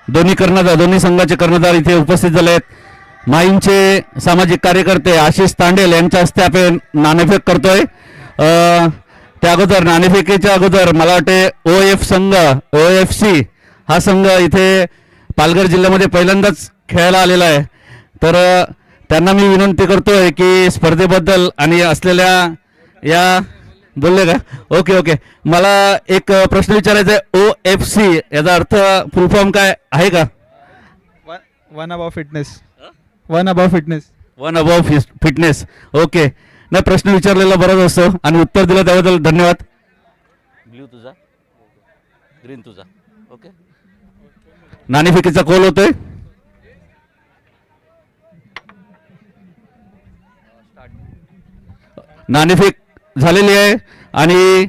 दोन्ही संघाचे कर्णधार इथे उपस्थित झाले आहेत। माईंचे सामाजिक कार्यकर्ते आशिष तांडेल यांच्या हस्ते आपण नाणेफेक करतोय। त्या अगोदर नाणेफेकीच्या अगोदर मला वाटते OF संघ OFC हा संघ इथे पालघर जिल्ह्यामध्ये पहिल्यांदाच खेळायला आलेला आहे, तर त्यांना मी विनंती करतोय की स्पर्धेबद्दल आणि असलेल्या या बोलले का ओके मला एक प्रश्न विचारायचा आहे। OFC याचा अर्थ फुल फॉर्म काय आहे का? One above fitness one above fitness okay, नाही प्रश्न विचारलेला बराच असतो आणि उत्तर दिलं त्याबद्दल धन्यवाद। ब्ल्यू तुझा ग्रीन तुझा ओके। नाणेफेकीचा कॉल होतोय। नाणेफेक झालेली आहे आणि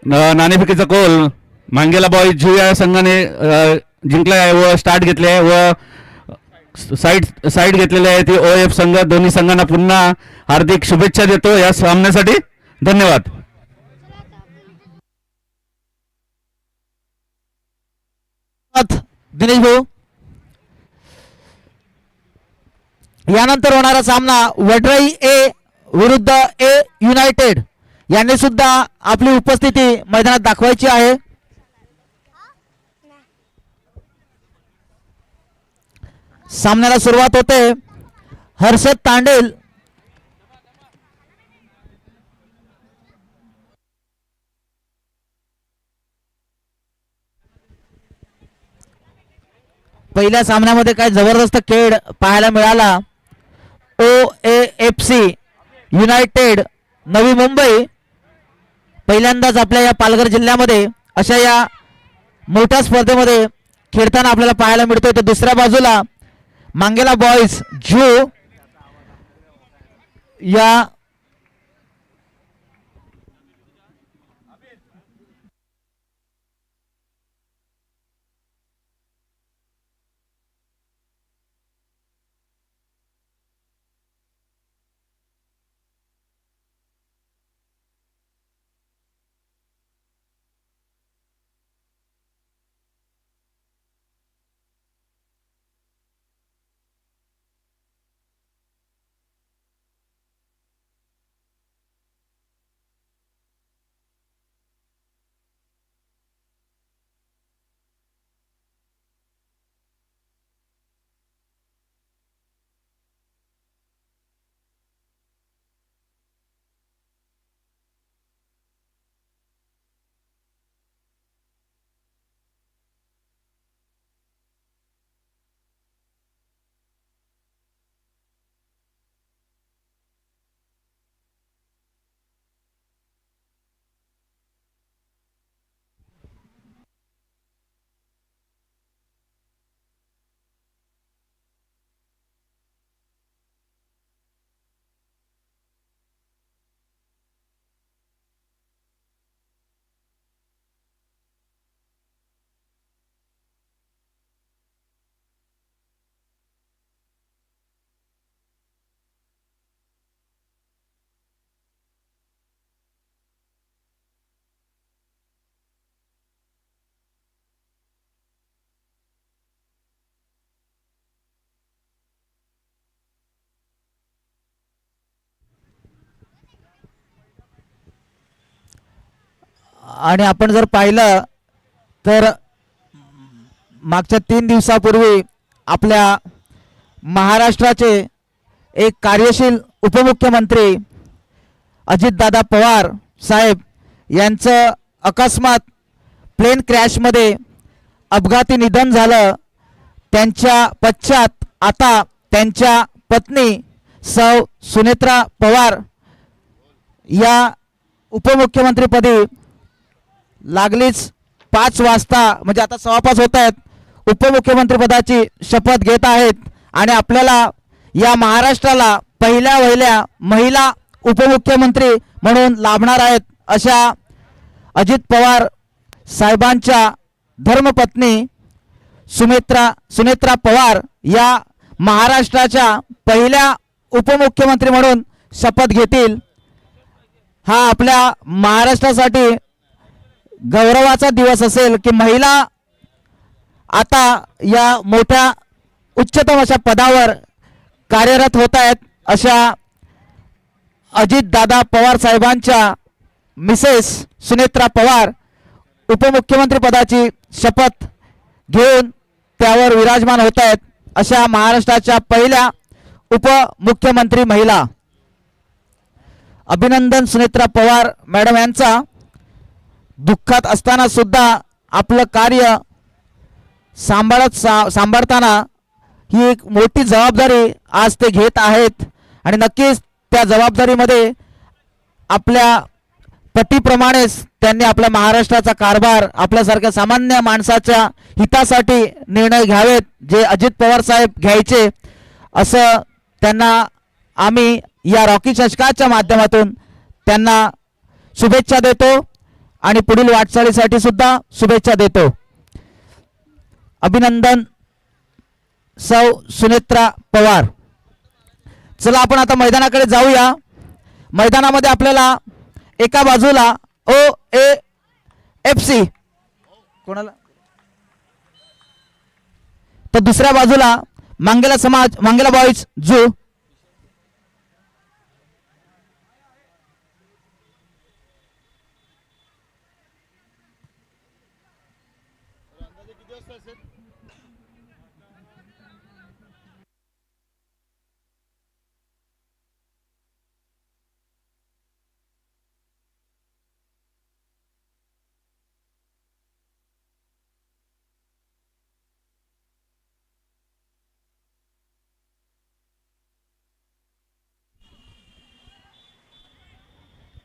नाणेफेकीचा कॉल मांगेला बॉईज ज्यू या संघाने जिंकला आहे व स्टार्ट घेतले आहे व साईड घेतलेली आहे ती OF संघ। दोन्ही संघांना पुन्हा हार्दिक शुभेच्छा देतो या सामन्यासाठी। धन्यवाद। दिनेश भाऊ, यानंतर होणारा सामना वडराई A विरुद्ध A युनायटेड यांनी सुद्धा आपली उपस्थिती मैदानात दाखवायची आहे। सामन्याला सुरुवात होते। हर्षद तांडेल पहिल्या सामन्यामध्ये काय जबरदस्त खेळ पाहायला मिळाला। OAFC युनायटेड नवी मुंबई पहिल्यांदाच आपल्या या पालघर जिल्ह्यामध्ये अशा या मोठ्या स्पर्धेमध्ये खेळताना आपल्याला पाहायला मिळतोय। तर दुसऱ्या बाजूला मांगेला बॉयज ज्यू या आणि आपण जर पाहिलं तर मागच्या 3 दिवसापूर्वी आपल्या महाराष्ट्राचे एक कार्यशील उपमुख्यमंत्री अजितदादा पवार साहेब यांचं अकस्मात प्लेन क्रॅशमध्ये अपघाती निधन झालं। त्यांच्या पश्चात आता त्यांच्या पत्नी सौ सुनेत्रा पवार या उपमुख्यमंत्रीपदी लागलीच 5 वाजता म्हणजे आता 5:15 होत आहेत उपमुख्यमंत्रीपदाची शपथ घेत आहेत आणि आपल्याला या महाराष्ट्राला पहिल्या महिला उपमुख्यमंत्री म्हणून लाभणार आहेत अशा अजित पवार साहेबांच्या धर्मपत्नी सुनेत्रा पवार या महाराष्ट्राच्या पहिल्या उपमुख्यमंत्री म्हणून शपथ घेतील। हा आपल्या महाराष्ट्रासाठी गौरवाचा दिवस असेल की महिला आता या मोठ्या उच्चतम अशा पदावर कार्यरत होत आहेत अशा अजितदादा पवार साहेबांच्या मिसेस सुनेत्रा पवार उपमुख्यमंत्री पदाची शपथ घेऊन त्यावर विराजमान होत आहेत अशा महाराष्ट्राच्या पहिल्या उपमुख्यमंत्री महिला. अभिनंदन सुनेत्रा पवार मॅडम यांचा. दुःखात असताना सुद्धा आपलं कार्य सांभाळताना ही एक मोठी जबाबदारी आज ते घेत आहेत आणि नक्कीच त्या जबाबदारीमध्ये आपल्या पतीप्रमाणेच त्यांनी आपल्या महाराष्ट्राचा कारभार आपल्यासारख्या सामान्य माणसाच्या हितासाठी निर्णय घ्यावेत जे अजित पवार साहेब घ्यायचे असं त्यांना आम्ही या रॉकी चषकाच्या माध्यमातून त्यांना शुभेच्छा देतो आणि पुढील वाटचालीसाठी सुद्धा शुभेच्छा देतो. अभिनंदन सौ सुनेत्रा पवार. चला आपण आता मैदानाकडे जाऊया. मैदानामध्ये आपल्याला एका बाजूला OAFC कोणाला तर दुसऱ्या बाजूला मांगेला समाज मांगेला बॉईज जू.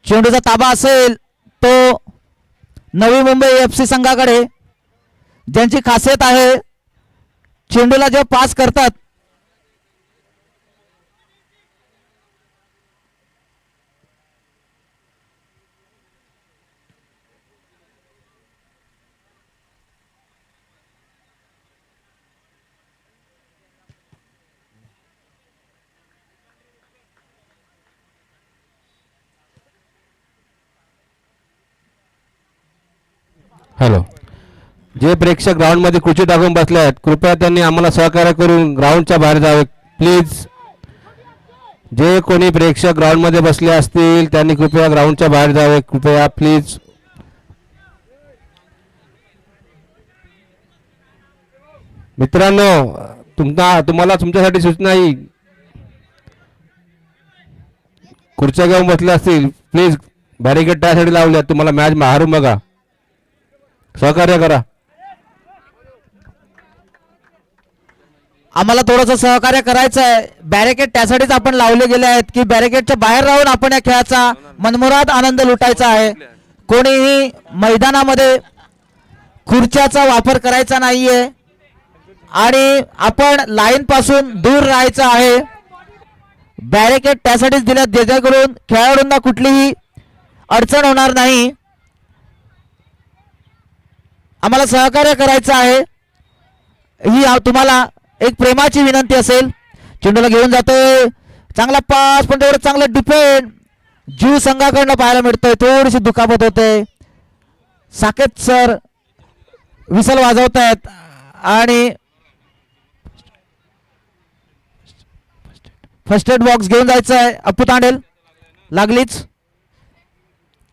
चेंडूचा ताबा असेल तो नवी मुंबई FC संघाकडे ज्यांची खासियत आहे चेंडूला जे पास करतात हॅलो. जे प्रेक्षक ग्राउंडमध्ये खुर्ची टाकून बसले आहेत कृपया त्यांनी आम्हाला सहकार्य करून ग्राउंडच्या बाहेर जावे प्लीज. जे कोणी प्रेक्षक ग्राउंडमध्ये बसले असतील त्यांनी कृपया ग्राउंडच्या बाहेर जावे कृपया प्लीज. मित्रांनो तुम्हाला तुमच्यासाठी सूचना ही खुर्च्या घेऊन बसल्या असतील प्लीज बॅरिकेड त्यासाठी लावल्या तुम्हाला मॅच बाहेरून बघा सहकार्य करा. आम्हाला थोडंसं सहकार्य करायचं आहे. बॅरिकेड त्यासाठीच आपण लावले गेले आहेत की बॅरिकेडच्या बाहेर राहून आपण या खेळाचा मनमुराद आनंद लुटायचा आहे. कोणीही मैदानामध्ये खुर्च्याचा वापर करायचा नाहीये आणि आपण लाईन पासून दूर राहायचं आहे. बॅरिकेड त्यासाठीच दिल्यात जेणेकरून खेळाडूंना कुठलीही अडचण होणार नाही. आम्हाला सहकार्य करायचं आहे ही तुम्हाला एक प्रेमाची विनंती असेल. चेंडूला घेऊन जातोय चांगला पास पण तेवढं चांगलं डिफेंड जीव संघाकडनं पाहायला मिळतोय. थोडीशी दुखापत होते. साकेत सर विसल वाजवत आहेत आणि फर्स्ट एड बॉक्स घेऊन जायचं आहे. अप्पू तांडेल लागलीच.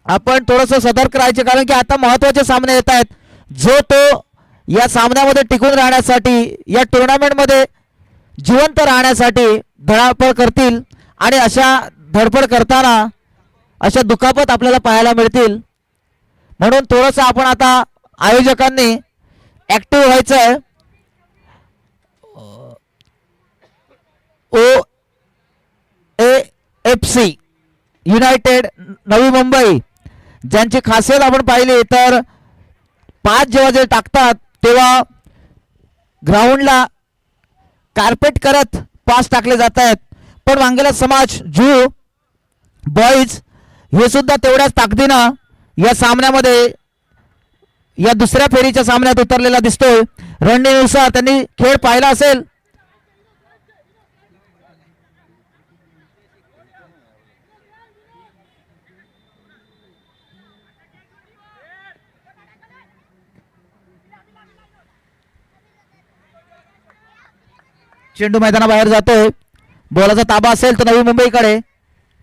आपण थोडंसं सतर्क राहायचे कारण की आता महत्वाचे सामने येत आहेत. जो तो या सामन्यामध्ये टिकून राहण्यासाठी या टुर्नामेंटमध्ये जिवंत राहण्यासाठी धडपड करतील आणि अशा धडपड करताना अशा दुखापत आपल्याला पाहायला मिळतील. म्हणून थोडंसं आपण आता आयोजकांनी ऍक्टिव्ह व्हायचं आहे. OAFC युनायटेड नवी मुंबई ज्यांची खासियत आपण पाहिली तर पाच जेव्हा जे टाकतात तेव्हा ग्राउंडला कार्पेट करत पास टाकले जात आहेत. पण वांगेला समाज जू बॉईज हे सुद्धा तेवढ्याच ताकदीनं या सामन्यामध्ये या दुसऱ्या फेरीच्या सामन्यात उतरलेला दिसतोय. रणनीतीनुसार त्यांनी खेळ पाहिला असेल. चेंडू मैदानाबाहेर जातोय. बॉलाचा ताबा असेल तर नवी मुंबईकडे.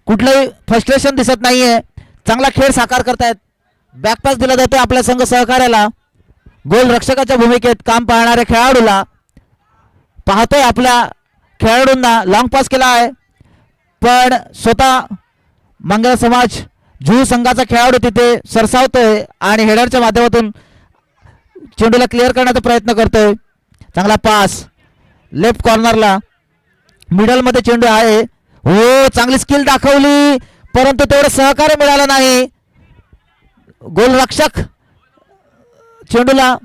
कुठलंही फ्रस्ट्रेशन दिसत नाहीये. चांगला खेळ साकार करतायत. बॅकपास दिला जातोय आपल्या संघ सहकार्याला. गोल रक्षकाच्या भूमिकेत काम पाहणाऱ्या खेळाडूला पाहतोय. आपल्या खेळाडूंना लॉंग पास केला आहे, पण स्वतः मंगला समाज जुहू संघाचा खेळाडू तिथे सरसावतोय आणि हेडरच्या माध्यमातून चेंडूला क्लिअर करण्याचा प्रयत्न करतोय. चांगला पास लेफ्ट कॉर्नरला. मिडलमध्ये चेंडू आहे. हो, चांगली स्किल दाखवली, परंतु तेवढं सहकार्य मिळालं नाही. गोलरक्षक चेंडूला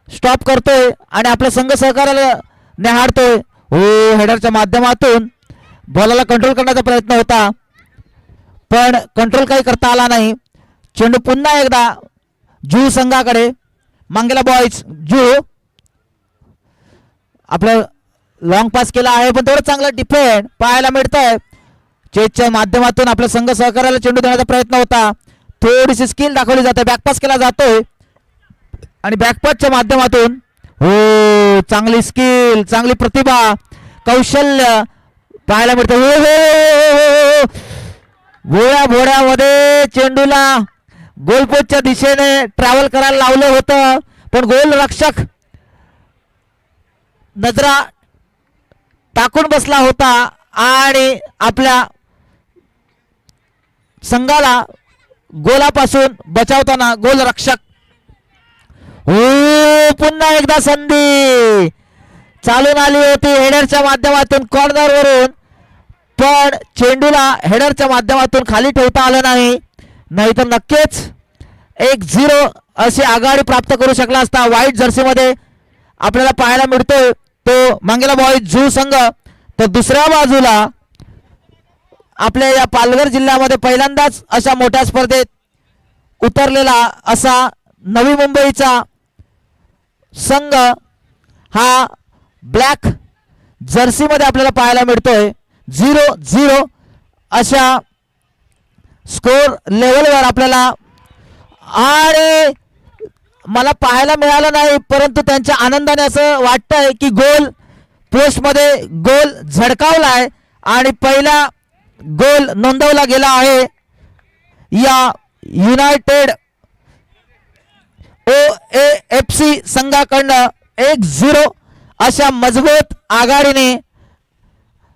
स्टॉप करतोय आणि आपल्या संघ सहकार्याला निहाळतोय. हो, हेडरच्या माध्यमातून बॉलला कंट्रोल करण्याचा प्रयत्न होता, पण कंट्रोल काही करता आला नाही. चेंडू पुन्हा एकदा जुहू संघाकडे. मांगेला बॉयज जुहू. आपलं लॉंग पास केला आहे, पण तेवढं चांगलं डिफेंड पाहायला मिळतंय. चेजच्या माध्यमातून आपल्या संघ सहकार्याला चेंडू देण्याचा प्रयत्न होता. थोडीशी स्किल दाखवली जाते. बॅकपास केला जातोय आणि बॅकपासच्या माध्यमातून हो, चांगली स्किल, चांगली प्रतिभा, कौशल्य पाहायला मिळतं. हो हो, भोळ्या भोळ्यामध्ये चेंडूला गोलपोस्टच्या दिशेने ट्रॅव्हल करायला लावलं होतं, पण गोलरक्षक नजरा टाकून बसला होता आणि आपल्या संघाला गोलापासून बचावताना गोलरक्षक. हो, पुन्हा एकदा संधी चालून आली होती हेडरच्या माध्यमातून कॉर्नरवरून, पण चेंडूला हेडरच्या माध्यमातून खाली ठेवता आलं नाही. नाहीतर नक्कीच 1-0 अशी आघाडी प्राप्त करू शकला असता. व्हाईट जर्सीमध्ये आपल्याला पाहायला मिळतोय तो मांगेला बॉयज जुहू संघ. तर दुसऱ्या बाजूला आपल्या या पालघर जिल्ह्यामध्ये पहिल्यांदाच अशा मोठ्या स्पर्धेत उतरलेला असा नवी मुंबईचा संघ हा ब्लॅक जर्सीमध्ये आपल्याला पाहायला मिळतोय. 0-0 अशा स्कोर लेवलवर आपल्याला, आणि मला पाहायला मिळालं नाही, परंतु त्यांच्या आनंदाने असं वाटतंय की गोल पोस्टमध्ये गोल झडकावलाय आणि पहिला गोल नोंदवला गेला आहे या युनायटेड OAFC संघाकडनं. 1-0 अशा मजबूत आघाडीने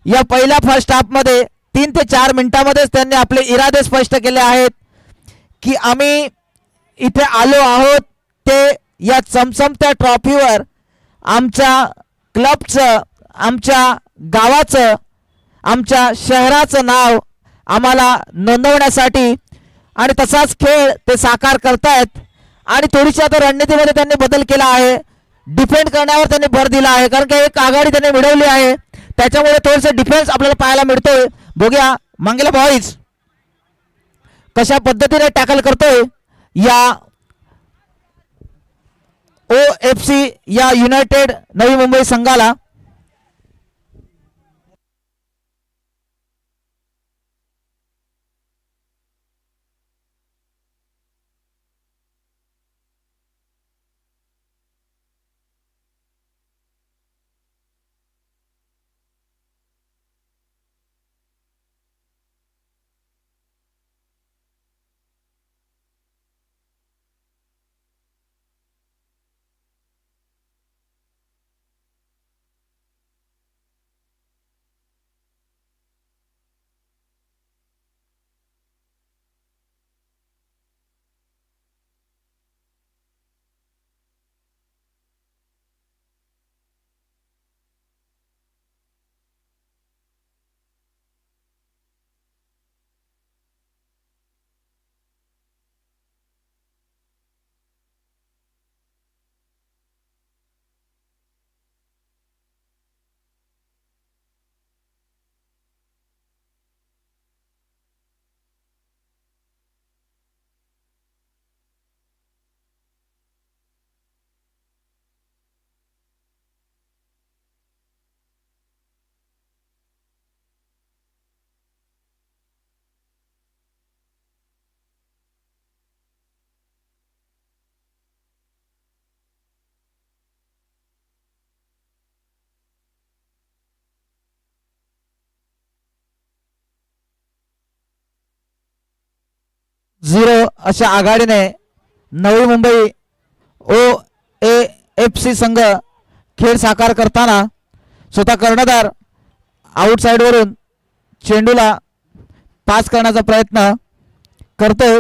या पहिल्या फर्स्ट हाफमध्ये 3 ते 4 मिनिटांमध्येच त्यांनी आपले इरादे स्पष्ट केले आहेत की आम्ही इथे आलो आहोत ते या चमचमत्या ट्रॉफीवर आमच्या क्लबचं, आमच्या गावाचं, आमच्या शहराचं नाव आम्हाला नोंदवण्यासाठी, आणि तसाच खेळ ते साकार करतायत. आणि थोडीशी आता रणनीतीमध्ये त्यांनी बदल केला आहे. डिफेंड करण्यावर त्यांनी भर दिला आहे, कारण की एक आघाडी त्यांनी मिळवली आहे, त्याच्यामुळे थोडंसं डिफेन्स आपल्याला पाहायला मिळतोय. बघूया मांगेला बॉयज कशा पद्धतीने टॅकल करतोय या OFC या युनायटेड नवी मुंबई संघाला. 1-0 अशा आघाडीने नवी मुंबई OAFC संघ खेळ साकार करताना स्वतः कर्णधार आउटसाइड वरून चेंडूला पास करण्याचा प्रयत्न करतोय.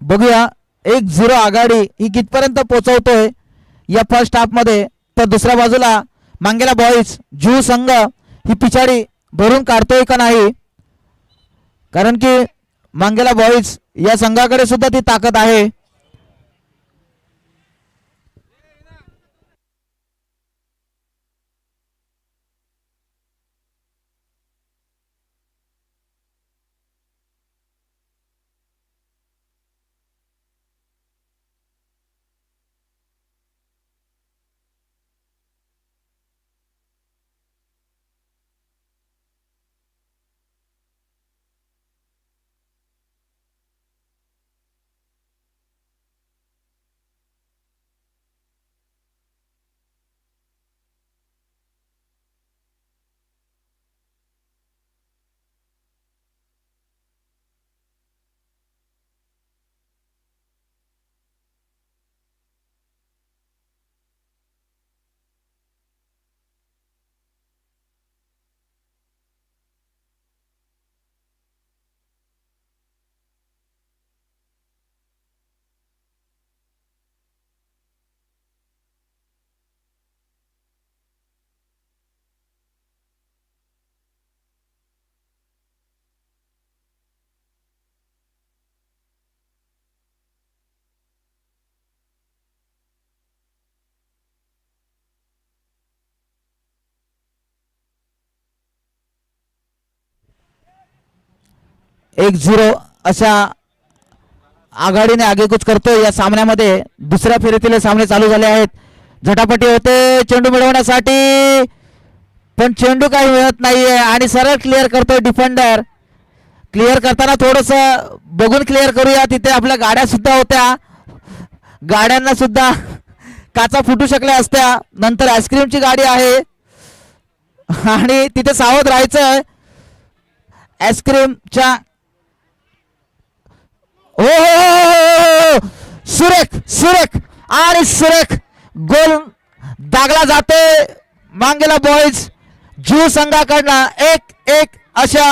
बघूया 1-0 आघाडी ही कितपर्यंत पोहोचवतोय या फर्स्ट हाफ मध्ये. तर दुसऱ्या बाजूला मांगेला बॉईज जू संघ ही पिछाडी भरून काढतोय का नाही, कारण की मांगेला बॉईज या संघाकडे सुद्धा ती ताकद आहे. एक 0 अशा आघाडीने आगेकूच करतोय या सामन्यामध्ये. दुसऱ्या फेरीतील हे सामने चालू झाले आहेत. झटापटी होते चेंडू मिळवण्यासाठी, पण चेंडू काही मिळत नाहीये आणि सरळ क्लिअर करतोय डिफेंडर. क्लिअर करताना थोडस बघून क्लिअर करूया. तिथे आपल्या गाड्या सुद्धा होत्या, गाड्यांना सुद्धा काचा फुटू शकल्या असत्या. नंतर आईस्क्रीमची गाडी आहे आणि तिथे सावध राहायचं. आईस्क्रीमच्या हो सुरेख सुरेख आणि सुरेख गोल दागला जातोय मांगेला बॉईज जू संघाकडनं. 1-1 अशा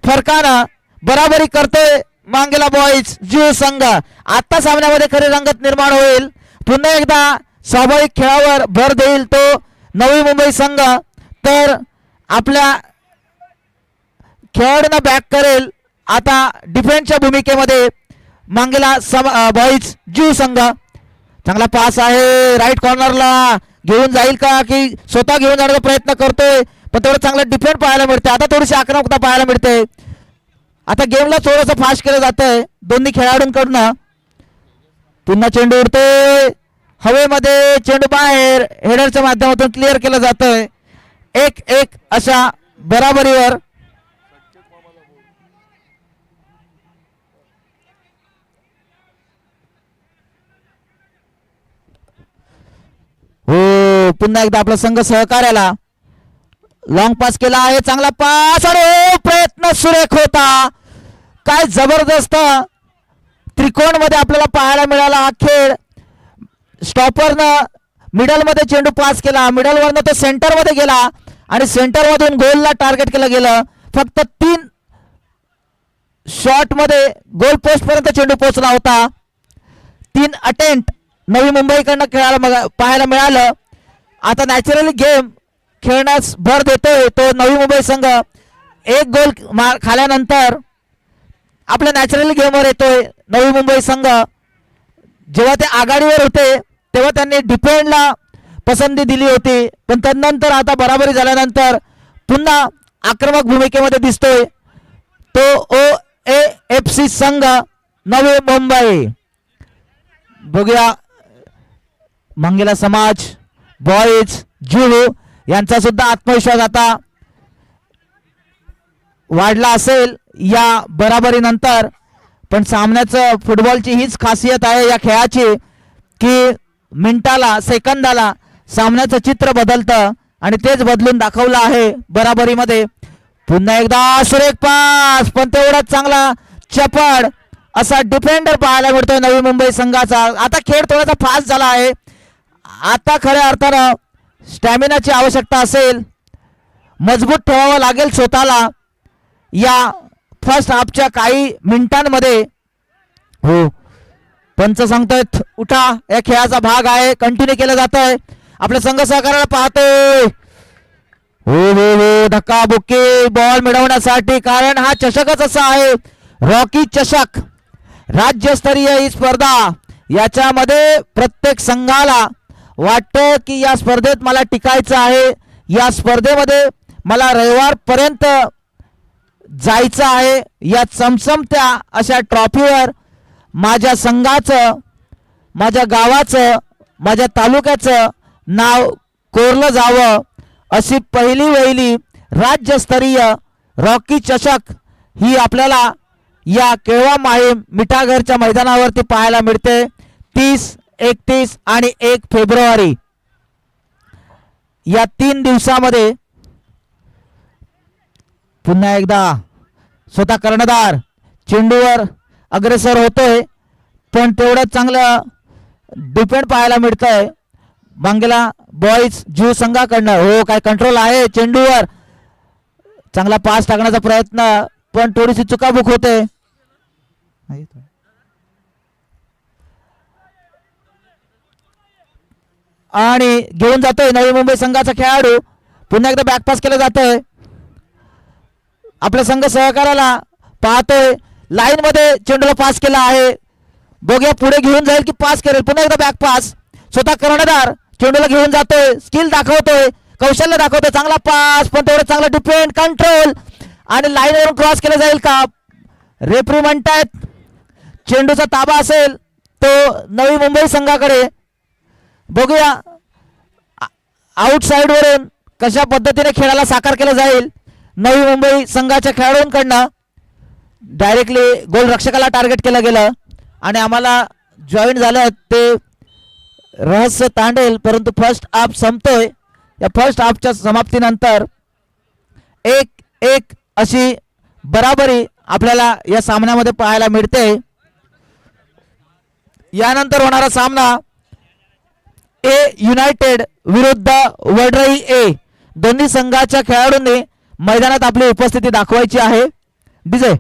फरकानं बराबरी करतोय मांगेला बॉईज जू संघ. आता सामन्यामध्ये खरी रंगत निर्माण होईल. पुन्हा एकदा स्वाभाविक खेळावर भर देईल तो नवी मुंबई संघ. तर आपल्या खेळाडूंना बॅक करेल आता डिफेन्सच्या भूमिकेमध्ये मांगेला बॉईज जू संघ. चांगला पास आहे राईट कॉर्नरला. घेऊन जाईल का की स्वतः घेऊन जाण्याचा प्रयत्न करतोय, पण तेवढं चांगलं डिफेंड पाहायला मिळते. आता थोडीशी आक्रमकता पाहायला मिळते. आता गेमला थोडंसं फास्ट केलं जातंय दोन्ही खेळाडूंकडनं. पुन्हा चेंडू उडतोय हवेमध्ये, चेंडू बाहेर हेडरच्या माध्यमातून क्लिअर केलं जातंय. 1-1 अशा बराबरीवर. हो पुन्हा एकदा आपला संघ सहकार्याला लॉंग पास केला आहे. चांगला पास आणि प्रयत्न सुरेख होता. काय जबरदस्त त्रिकोण मध्ये आपल्याला पाहायला मिळाला हा खेळ. स्टॉपरनं मिडल मध्ये चेंडू पास केला, मिडल वरनं तो सेंटर मध्ये गेला आणि सेंटर मधून गोलला टार्गेट केलं गेलं. फक्त 3 शॉट मध्ये गोल पोस्ट पर्यंत चेंडू पोहोचला होता. 3 अटेम्प्ट नवी मुंबईकडनं खेळायला पाहायला मिळालं. आता नॅचरली गेम खेळण्यास भर देतोय तो नवी मुंबई संघ. 1 गोल खाल्यानंतर आपल्या नॅचरली गेमवर येतोय नवी मुंबई संघ. जेव्हा ते आघाडीवर होते तेव्हा त्यांनी डिफेंडला पसंती दिली होती, पण त्यानंतर आता बराबरी झाल्यानंतर पुन्हा आक्रमक भूमिकेमध्ये दिसतोय तो OAFC संघ नवी मुंबई. बघूया मंगेला समाज बॉईज जुहू यांचा सुद्धा आत्मविश्वास आता वाढला असेल या बराबरीनंतर. पण सामन्याचं फुटबॉलची हीच खासियत आहे या खेळाची की मिनिटाला सेकंदाला सामन्याचं चित्र बदलतं आणि तेच बदलून दाखवलं आहे बराबरीमध्ये. पुन्हा एकदा सुरेख पास, पण तेवढाच चांगला चपळ असा डिफेंडर पाहायला मिळतोय नवी मुंबई संघाचा. आता खेळ थोडासा फास्ट झाला आहे. आता खऱ्या अर्थानं स्टॅमिनाची आवश्यकता असेल, मजबूत ठेवावं लागेल स्वतःला या फर्स्ट हाफच्या काही मिनिटांमध्ये. हो, पंच सांगतायत उठा, या खेळाचा भाग आहे, कंटिन्यू केलं जात आहे. आपल्या संघ सहकार्याला पाहतोय. हो हो हो, धक्काबुक्की बॉल मिळवण्यासाठी, कारण हा चषकच असा आहे, रॉकी चषक, राज्यस्तरीय ही स्पर्धा. याच्यामध्ये प्रत्येक संघाला वाटतं की या स्पर्धेत मला टिकायचं आहे, या स्पर्धेमध्ये मला रविवारपर्यंत जायचं आहे. या चमचमत्या अशा ट्रॉफीवर माझ्या संघाचं, माझ्या गावाचं, माझ्या तालुक्याचं नाव कोरलं जावं, अशी पहिली वहिली राज्यस्तरीय रॉकी चषक ही आपल्याला या केळवा माहीम मिठागरच्या मैदानावरती पाहायला मिळते. 30, 31 आणि 1 फेब्रुवारी या 3 दिवसामध्ये. पुन्हा एकदा स्वतः कर्णधार चेंडूवर अग्रेसर होतोय, पण तेवढं चांगलं डिफेंड पाहायला मिळतंय बांगेला बॉईज जीव संघाकडनं. हो, काय कंट्रोल आहे चेंडूवर, चांगला पास टाकण्याचा प्रयत्न, पण थोडीशी चुकाबुक होते. आणि घेऊन जातोय नवी मुंबई संघाचा खेळाडू. पुन्हा एकदा बॅकपास केलं जातोय. आपला संघ सहकार्याला पाहतोय, लाईन मध्ये चेंडूला पास केला आहे. बघूया पुढे घेऊन जाईल की पास करेल. पुन्हा एकदा बॅक पास, स्वतः कर्णधार चेंडूला घेऊन जातोय, स्किल दाखवतोय, कौशल्य दाखवतोय, चांगला पास, पण तेवढं चांगला डिफेंड, कंट्रोल, आणि लाईनवरून क्रॉस केलं जाईल का? रेफरी म्हणतायत चेंडूचा ताबा असेल तो नवी मुंबई संघाकडे. बघूया आउटसाइड वरून कशा पद्धतीने खेळाला साकार केलं जाईल. नवी मुंबई संघाच्या खेळाडूंकडनं डायरेक्टली गोलरक्षकाला टार्गेट केलं गेलं आणि आम्हाला जॉईन झालं ते रहस्य तांडेल, परंतु फर्स्ट हाफ संपतोय. या फर्स्ट हाफच्या समाप्तीनंतर 1-1 अशी बराबरी आपल्याला या सामन्यामध्ये पाहायला मिळते. यानंतर होणारा सामना ए युनायटेड विरुद्ध वडराई ए. दोन्ही संघाच्या खेळाडूंनी मैदानात आपली उपस्थिती दाखवायची आहे. डीजे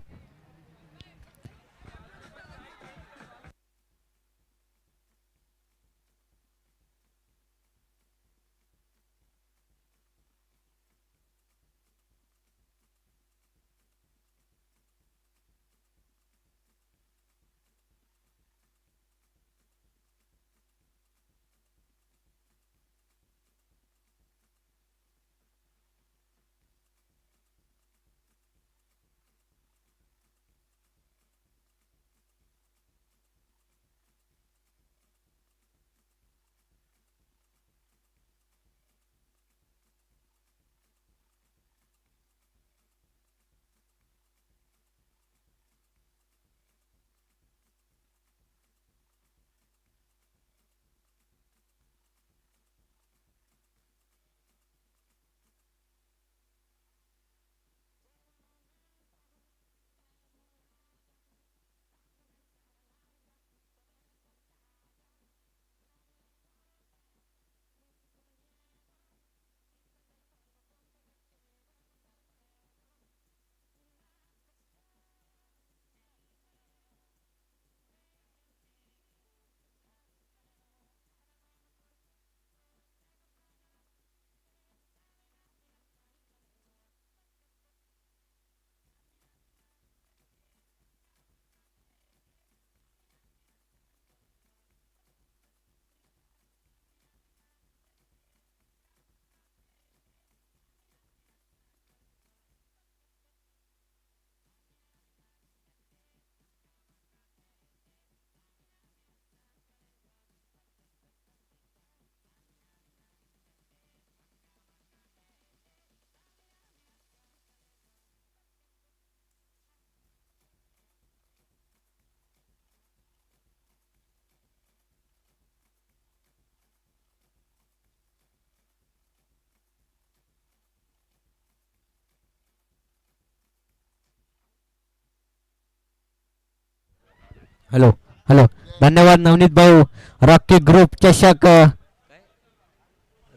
हॅलो हॅलो धन्यवाद नवनीत भाऊ. रॉकी ग्रुप चषक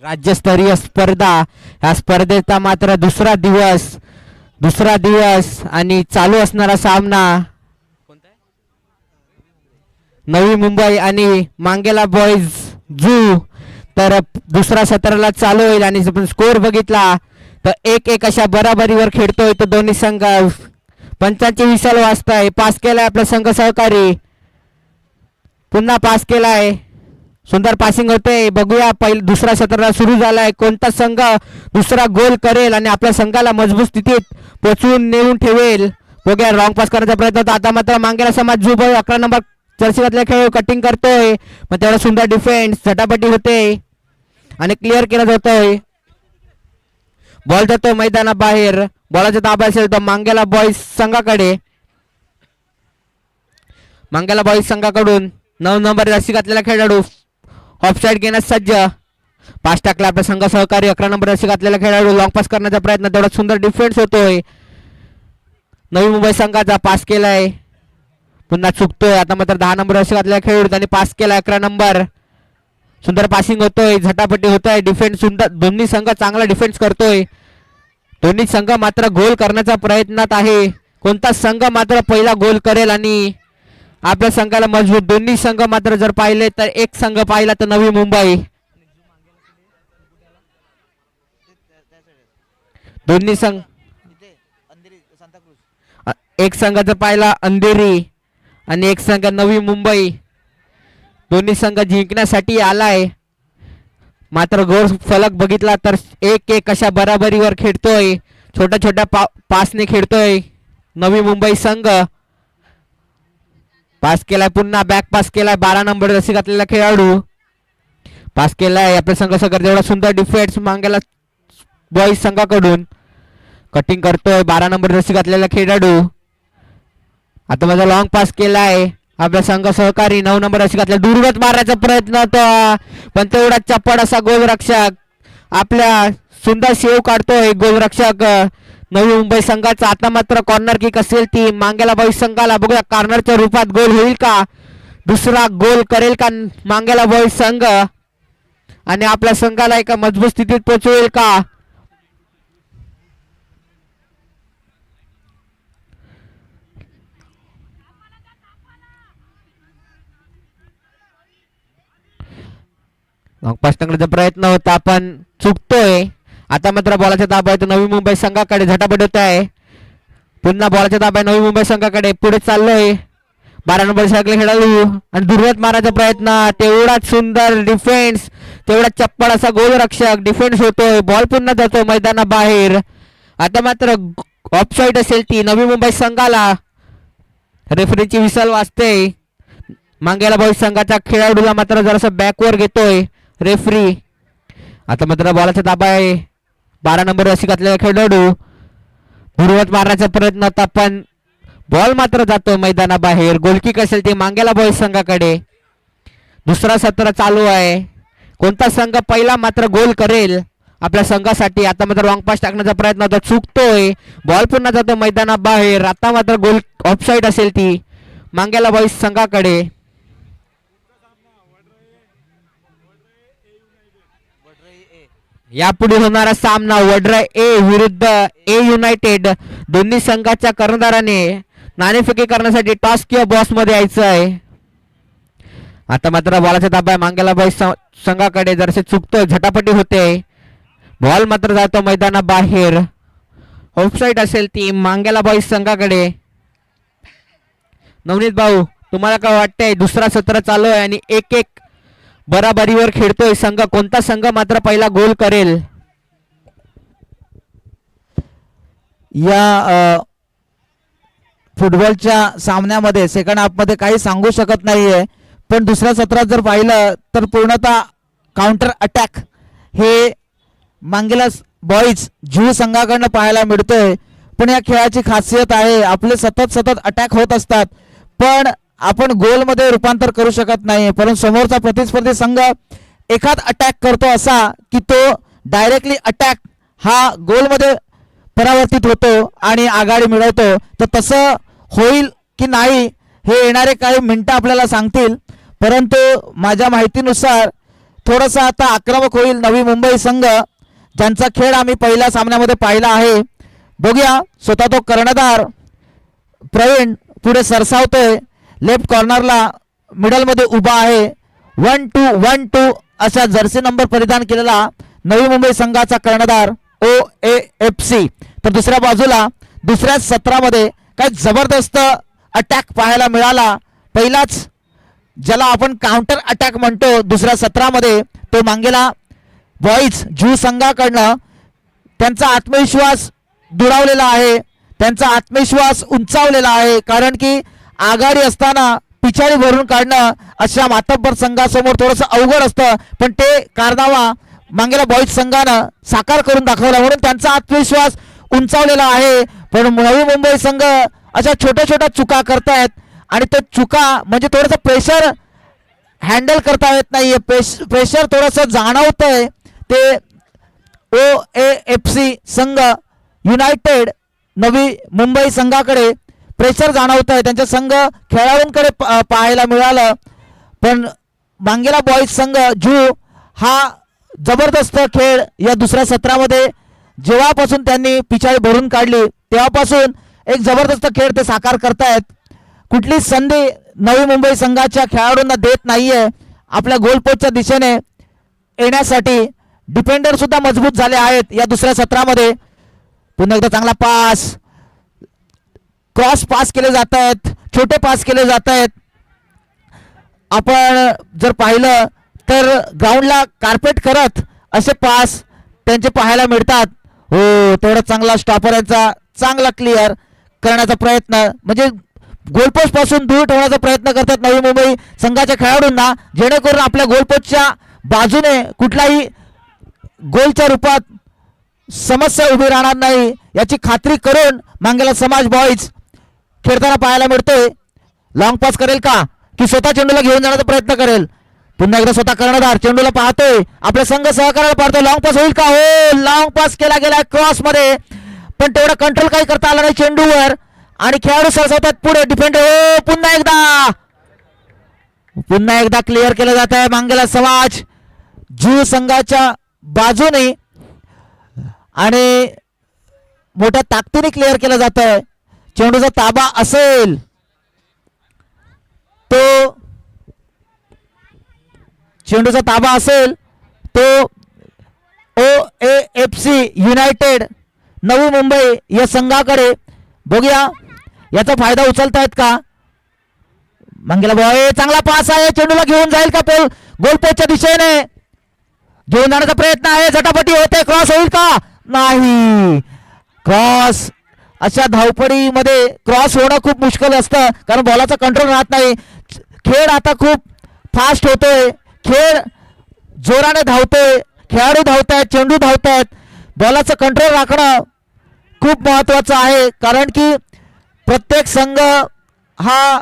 राज्यस्तरीय स्पर्धा, या स्पर्धेचा मात्र दुसरा दिवस आणि चालू असणारा सामना नवी मुंबई आणि मांगेला बॉईज जू. तर दुसरा सत्राला चालू होईल आणि आपण स्कोर बघितला तर 1-1 अशा बराबरीवर खेळतोय तो दोन्ही संघ. पंचांची विशाल वाजताय. पास केलाय आपला संघ सहकारी. पुन्हा पास केलाय. सुंदर पासिंग होते. बघूया दुसरा सत्राला सुरू झालाय. कोणता संघ दुसरा गोल करेल आणि आपल्या संघाला मजबूत स्थितीत पोचवून नेऊन ठेवेल. बघूया. रॉंग पास करण्याचा प्रयत्न होता. आता मात्र मांगेला समाज जुबळ 11 नंबर जर्सी घातल्या खेळ कटिंग करतोय. मग तेवढा सुंदर डिफेन्स झटापटी होते आणि क्लिअर केला जातोय. बॉल जातोय मैदानाबाहेर. बॉलाचा ताबा असेल तर मांगेला बॉईज संघाकडे. मांगेला बॉईज संघाकडून 9 नंबर जर्सी घातलेला खेळाडू ऑफसाईड घेण्यास सज्ज. पास टाकला आपला संघ सहकारी. 11 नंबर जर्सी घातलेला खेळाडू लॉंग पास करण्याचा प्रयत्न. तेवढा सुंदर डिफेन्स होतोय. नवी मुंबई संघाचा पास केलाय. पुन्हा चुकतोय. आता मात्र 10 नंबर जर्सी घातलेला खेळाडू त्यांनी पास केला. 11 नंबर. सुंदर पासिंग होतोय. झटापटी होतोय. डिफेन्स सुंदर. दोन्ही संघ चांगला डिफेन्स करतोय. दोन्ही संघ मात्र गोल करण्याच्या प्रयत्नात आहे. कोणता संघ मात्र पहिला गोल करेल आणि आपल्या संघाला मजबूत. दोन्ही संघ मात्र जर पाहिले तर एक संघ पाहिला तर नवी मुंबई. दोन्ही संघ एक संघ जर पाहिला अंधेरी आणि एक संघ नवी मुंबई. दोन्ही संघ जिंकण्यासाठी आलाय. मात्र गोल फलक बघितला तर 1-1 अशा बराबरीवर खेळतोय. छोट्या छोट्या पासने खेळतोय नवी मुंबई संघ. पास केलाय. पुन्हा बॅक पास केलाय. 12 नंबर जर्सी घातलेला खेळाडू पास केलाय. आपल्या संघ सगळं एवढा सुंदर डिफेन्स मांगेला बॉईज संघाकडून. कटिंग करतोय 12 नंबर जर्सी घातलेला खेळाडू. आता माझा लॉंग पास केलाय. आपल्या संघ सहकारी 9 नंबर जर्सी घातलेला. दुर्गत मारण्याचा प्रयत्न होता पण तेवढा चप्पड असा गोलरक्षक आपल्या सुंदर सेव काढतोय गोलरक्षक नवी मुंबई संघाचा. आता मात्र कॉर्नर किक असेल ती मांगेला बॉईज संघाला. बघूया कॉर्नरच्या रूपात गोल होईल का. दुसरा गोल करेल का मांगेला बॉईज संघ आणि आपल्या संघाला एका मजबूत स्थितीत पोहोचवेल का. पास टाकण्याचा प्रयत्न होता पण चुकतोय. आता मात्र बॉलाचा ताबा आहे तो नवी मुंबई संघाकडे. झटापट होत आहे. पुन्हा बॉलाचा ताबा आहे नवी मुंबई संघाकडे. पुढे चाललोय 12 नंबर सगळे खेळाडू आणि दुर्गत मारायचा प्रयत्न. तेवढाच सुंदर डिफेन्स. तेवढा चप्पड असा गोलरक्षक डिफेन्स होतोय. बॉल पुन्हा जातो मैदानाबाहेर. आता मात्र ऑफसाईड असेल ती नवी मुंबई संघाला. रेफरीची विसल वाजते. मांगेला बॉईज संघाच्या खेळाडूला मात्र जरासा बॅकवर घेतोय रेफरी. आता मात्र बॉलाचा ताबा आहे 12 नंबर जर्सी घातलेला खेळाडू. दुर्गत मारण्याचा प्रयत्न होता पण बॉल मात्र जातो मैदानाबाहेर. गोलकिक असेल ते मांगेला बॉईज संघाकडे. दुसरा सत्र चालू आहे. कोणता संघ पहिला मात्र गोल करेल आपल्या संघासाठी. आता मात्र रॉंग पास टाकण्याचा प्रयत्न होता. चुकतोय. बॉल पुन्हा जातो मैदानाबाहेर. आता मात्र गोल ऑफसाईड असेल ती मांगेला बॉईज संघाकडे. यापुढे होणारा सामना वडराय ए विरुद्ध ए युनायटेड. दोन्ही संघाच्या कर्णधाराने नाणेफेकी करण्यासाठी टॉस किंवा बॉस मध्ये यायचं आहे. आता मात्र बॉलाचा ताबा मांगेला बॉईज संघाकडे. जरसे चुकतोय. झटापटी होते. बॉल मात्र जातो मैदानाबाहेर. ऑफसाईड असेल ती मांगेला बॉईज संघाकडे. नवनीत भाऊ तुम्हाला काय वाटतंय. दुसरा सत्र चालू आहे आणि 1-1 बराबरीवर खेळतोय संघ. कोणता संघ मात्र पहिला गोल करेल. या फुटबॉलच्या सामन्यामध्ये सेकंड हाफमध्ये काही सांगू शकत नाहीये पण दुसऱ्या सत्रात जर पाहिलं तर पूर्णतः काउंटर अटॅक हे मांगेला बॉईज जू संघाकडनं पाहायला मिळतोय. पण या खेळाची खासियत आहे आपले सतत अटॅक होत असतात पण आपण गोलमध्ये रूपांतर करू शकत नाही. परंतु समोरचा प्रतिस्पर्धी संघ एखाद अटॅक करतो असा की तो डायरेक्टली अटॅक हा गोलमध्ये परावर्तित होतो आणि आघाडी मिळवतो. तर तसं होईल की नाही हे येणारे काही मिनिटं आपल्याला सांगतील, परंतु माझ्या माहितीनुसार थोडंसं आता आक्रमक होईल नवी मुंबई संघ, ज्यांचा खेळ आम्ही पहिल्या सामन्यामध्ये पाहिला आहे. बघूया, स्वतः तो कर्णधार प्रवीण पुढे सरसावतोय, लेफ्ट कॉर्नरला मिडलमध्ये उभा आहे. 1-2 अशा जर्सी नंबर परिधान केलेला नवी मुंबई संघाचा कर्णधार OAFC. तर दुसऱ्या बाजूला दुसऱ्याच सत्रामध्ये काय जबरदस्त अटॅक पाहायला मिळाला. पहिलाच ज्याला आपण काउंटर अटॅक म्हणतो दुसऱ्या सत्रामध्ये, तो मांगेला बॉईज ज्यू संघाकडनं. त्यांचा आत्मविश्वास दुरावलेला आहे, त्यांचा आत्मविश्वास उंचावलेला आहे, कारण की आघाडी असताना पिछाडी भरून काढणं अशा मातब्बर संघासमोर थोडंसं अवघड असतं, पण ते कारनामा मांगेला बॉईज संघानं साकार करून दाखवला, म्हणून त्यांचा आत्मविश्वास उंचावलेला आहे. पण नवी मुंबई संघ अशा छोट्या छोट्या चुका करतायत आणि ते चुका म्हणजे थोडंसं प्रेशर हँडल करता येत नाहीये, प्रेशर थोडंसं जाणवतंय. ते OAFC संघ युनायटेड नवी मुंबई संघाकडे प्रेशर जाणवत आहे, त्यांच्या संघ खेळाडूंकडे पाहायला मिळालं. पण मांगेला बॉईज संघ ज्यू हा जबरदस्त खेळ या दुसऱ्या सत्रामध्ये जेव्हापासून त्यांनी पिछाडी भरून काढली तेव्हापासून एक जबरदस्त खेळ ते साकार करतायत. कुठली संधी नवी मुंबई संघाच्या खेळाडूंना देत नाहीये आपल्या गोलपोस्टच्या दिशेने येण्यासाठी. डिफेंडर सुद्धा मजबूत झाले आहेत या दुसऱ्या सत्रामध्ये. पुन्हा एकदा चांगला पास, क्रॉस पास केले जात आहेत, छोटे पास केले जात आहेत. आपण जर पाहिलं तर ग्राउंडला कार्पेट करत असे पास त्यांचे पाहायला मिळतात. हो, तेवढा चांगला स्टॉपर यांचा चांगला क्लिअर करण्याचा प्रयत्न, म्हणजे गोलपोस्ट पासून दूर ठेवण्याचा प्रयत्न करतात नवी मुंबई संघाच्या खेळाडूंना, जेणेकरून आपल्या गोलपोस्टच्या बाजूने कुठलाही गोलच्या रूपात समस्या उभी राहणार नाही याची खात्री करून मांगेला समाज बॉईज खेळताना पाहायला मिळतोय. लॉंग पास करेल का की स्वतः चेंडूला घेऊन जाण्याचा प्रयत्न करेल. पुन्हा एकदा स्वतः कर्णधार चेंडूला पाहतोय, आपला संघ सहकार्याला पाहतोय. लॉंग पास होईल का? हो, लॉंग पास केला गेला क्रॉस मध्ये, पण तेवढा कंट्रोल काही करता आला नाही चेंडूवर आणि खेळाडू सरसावतात पुढे. डिफेंडर हो, पुन्हा एकदा क्लिअर केलं जात आहे मांगेला समाज ज्यू संघाच्या बाजूने आणि मोठ्या ताकदीने क्लिअर केलं जात आहे. चेंडूचा ताबा असेल तो, चेंडूचा ताबा असेल तो OAFC युनायटेड नवी मुंबई या संघाकडे. बघूया याचा फायदा उचलतायत का मंगेला बॉय. चांगला पास आहे, चेंडूला घेऊन जाईल का गोलपोस्टच्या दिशेने, घेऊन जाण्याचा प्रयत्न आहे, झटापटी होते, क्रॉस होईल का? नाही. क्रॉस अशा धावपडीमध्ये क्रॉस होणं खूप मुश्किल असतं, कारण बॉलाचा कंट्रोल राहत नाही. खेळ आता खूप फास्ट होतोय, खेळ जोराने धावतोय, खेळाडू धावतायत, चेंडू धावतायत. बॉलाचं कंट्रोल राखणं खूप महत्वाचं आहे, कारण की प्रत्येक संघ हा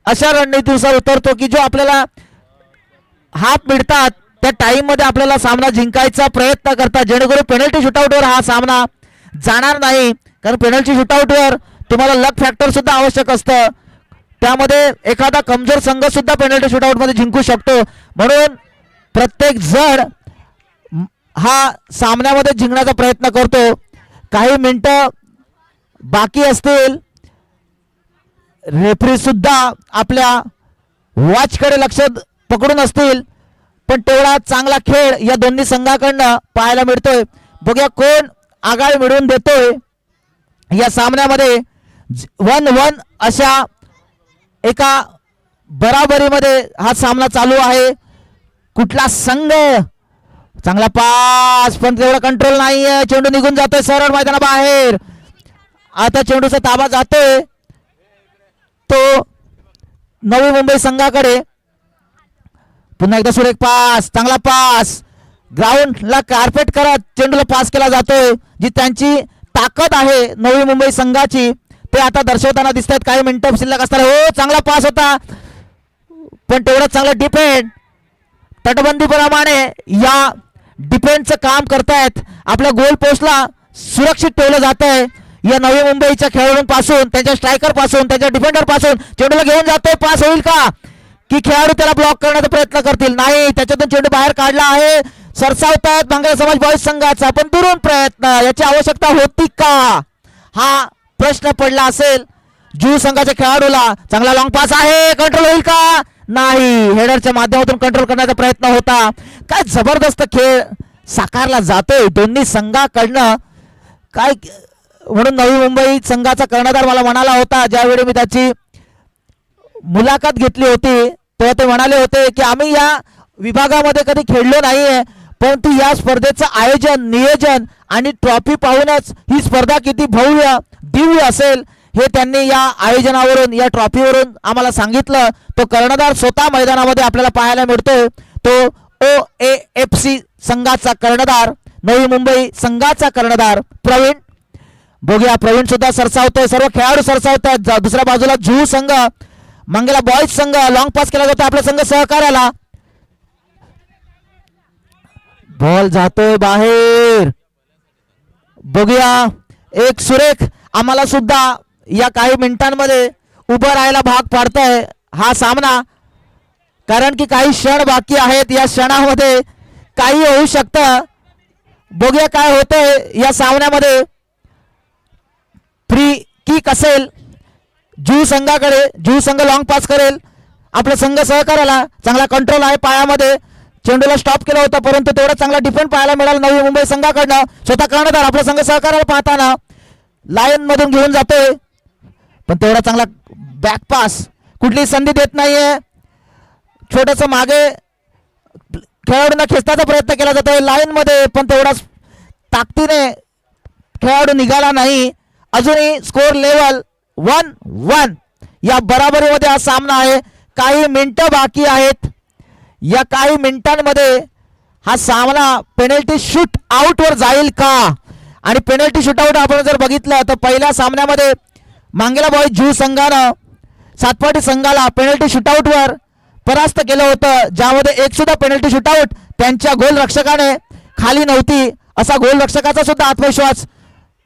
अशा रणनीतीनुसार उतरतो की जो आपल्याला हाफ मिळतात त्या टाइम मध्ये आपल्याला सामना जिंकायचा प्रयत्न करतात, जेणेकरून पेनल्टी शूटआउटवर हा सामना जाणार नाही. कारण पेनल्टी शूटआउटवर तुम्हाला लक फॅक्टर सुद्धा आवश्यक असतं, त्यामध्ये एखादा कमजोर संघ सुद्धा पेनल्टी शूटआउट मध्ये जिंकू शकतो. म्हणून प्रत्येक जण हा सामन्यामध्ये जिंकण्याचा प्रयत्न करतो. काही मिनिटं बाकी असतील, रेफरी सुद्धा आपल्या वॉचकडे लक्ष पकडून असतील, पण तेवढा चांगला खेळ या दोन्ही संघाकडनं पाहायला मिळतोय. बघूया कोण आघाडी मिळवून देतोय या सामन्यामध्ये. 1-1 अशा एका बराबरीमध्ये हा सामना चालू आहे. कुठला संघ, चांगला पास, पण तेवढा कंट्रोल नाहीये, चेंडू निघून जातोय सरळ मैदानाबाहेर. आता चेंडूचा ताबा जातोय तो नवी मुंबई संघाकडे. पुन्हा एकदा सुरेख पास, चांगला पास, ग्राउंडला कार्पेट करत चेंडूला पास केला जातोय. जी त्यांची ताकद आहे नवी मुंबई संघाची ते आता दर्शवताना दिसत आहेत. काही मिनिटं शिल्लक असताना हो, चांगला पास होता, पण तेवढं चांगलं डिफेंड, तटबंदीप्रमाणे या डिफेंडचं काम करतायत. आपल्या गोल पोस्टला सुरक्षित ठेवलं जात आहे. या नवी मुंबईच्या खेळाडूंपासून, त्यांच्या स्ट्रायकर पासून, त्यांच्या डिफेंडर पासून चेंडूला घेऊन जातोय. पास होईल का की खेळाडू त्याला ब्लॉक करण्याचा प्रयत्न करतील? नाही, त्याच्यातून चेंडू बाहेर काढला आहे. सरसावतायत मंगला समाज बॉईज संघाचा, पण दुरून प्रयत्न, याची आवश्यकता होती का हा प्रश्न पडला असेल जू संघाच्या खेळाडूला. चांगला लॉंग पास आहे, कंट्रोल होईल का? नाही, हेडरच्या माध्यमातून कंट्रोल करण्याचा प्रयत्न होता. काय जबरदस्त खेळ साकारला जातोय दोन्ही संघाकडनं. काय म्हणून नवी मुंबई संघाचा कर्णधार मला म्हणाला होता, ज्यावेळी मी त्याची मुलाखत घेतली होती तेव्हा ते म्हणाले होते की आम्ही या विभागामध्ये कधी खेळलो नाहीये, परंतु या स्पर्धेचं आयोजन, नियोजन आणि ट्रॉफी पाहूनच ही स्पर्धा किती भव्य दिव्य असेल हे त्यांनी या आयोजनावरून, या ट्रॉफीवरून आम्हाला सांगितलं. तो कर्णधार स्वतः मैदानामध्ये आपल्याला पाहायला मिळतोय. तो OAFC संघाचा कर्णधार, नवी मुंबई संघाचा कर्णधार प्रवीण. बघूया, प्रवीण सुद्धा सरसावतोय, सर्व खेळाडू सरसावतात. दुसऱ्या बाजूला झू संघ, मंगला बॉईज संघ, लॉंग पास केला जातो आपला संघ सहकार्याला. बॉल जातोय बाहेर. बघूया, एक सुरेख आम्हाला सुद्धा या काही मिनिटांमध्ये उभं राहायला भाग पाडतंय हा सामना, कारण की काही क्षण बाकी आहेत. या क्षणामध्ये काही होऊ शकतं. बघूया काय होतंय या सामन्यामध्ये. फ्री किक असेल जू संघाकडे, जू संघ लॉंग पास करेल आपला संघ सहकार्याला. चांगला कंट्रोल आहे पायामध्ये, चेंडूला स्टॉप केला होता, परंतु तेवढा चांगला डिफेंड पाहायला मिळाला नवी मुंबई संघाकडनं. स्वतः कर्णधार आपला संघ सहकार्याला पाहताना लायन मधून घेऊन जातोय, पण तेवढा चांगला बॅक पास, कुठली संधी देत नाहीये. छोटस मागे खेळाडूंना खेचण्याचा प्रयत्न केला जातोय लाईन मध्ये, पण तेवढाच ताकदीने खेळाडू निघाला नाही. अजूनही स्कोर लेवल 1-1 या बराबरीमध्ये हा सामना आहे. काही मिनिटं बाकी आहेत. या काही मिनिटांमध्ये हा सामना पेनल्टी शूट आउट वर जाईल का? आणि पेनल्टी शूट आउट आपण जर बघितलं तर पहिल्या सामन्यामध्ये मांगेला बॉईज जू संघानं सातपाटी संघाला पेनल्टी शूटआउट वर परास्त केलं होतं, ज्यामध्ये एक सुद्धा पेनल्टी शूटआउट त्यांच्या गोलरक्षकाने खाली नव्हती. असा गोलरक्षकाचा सुद्धा आत्मविश्वास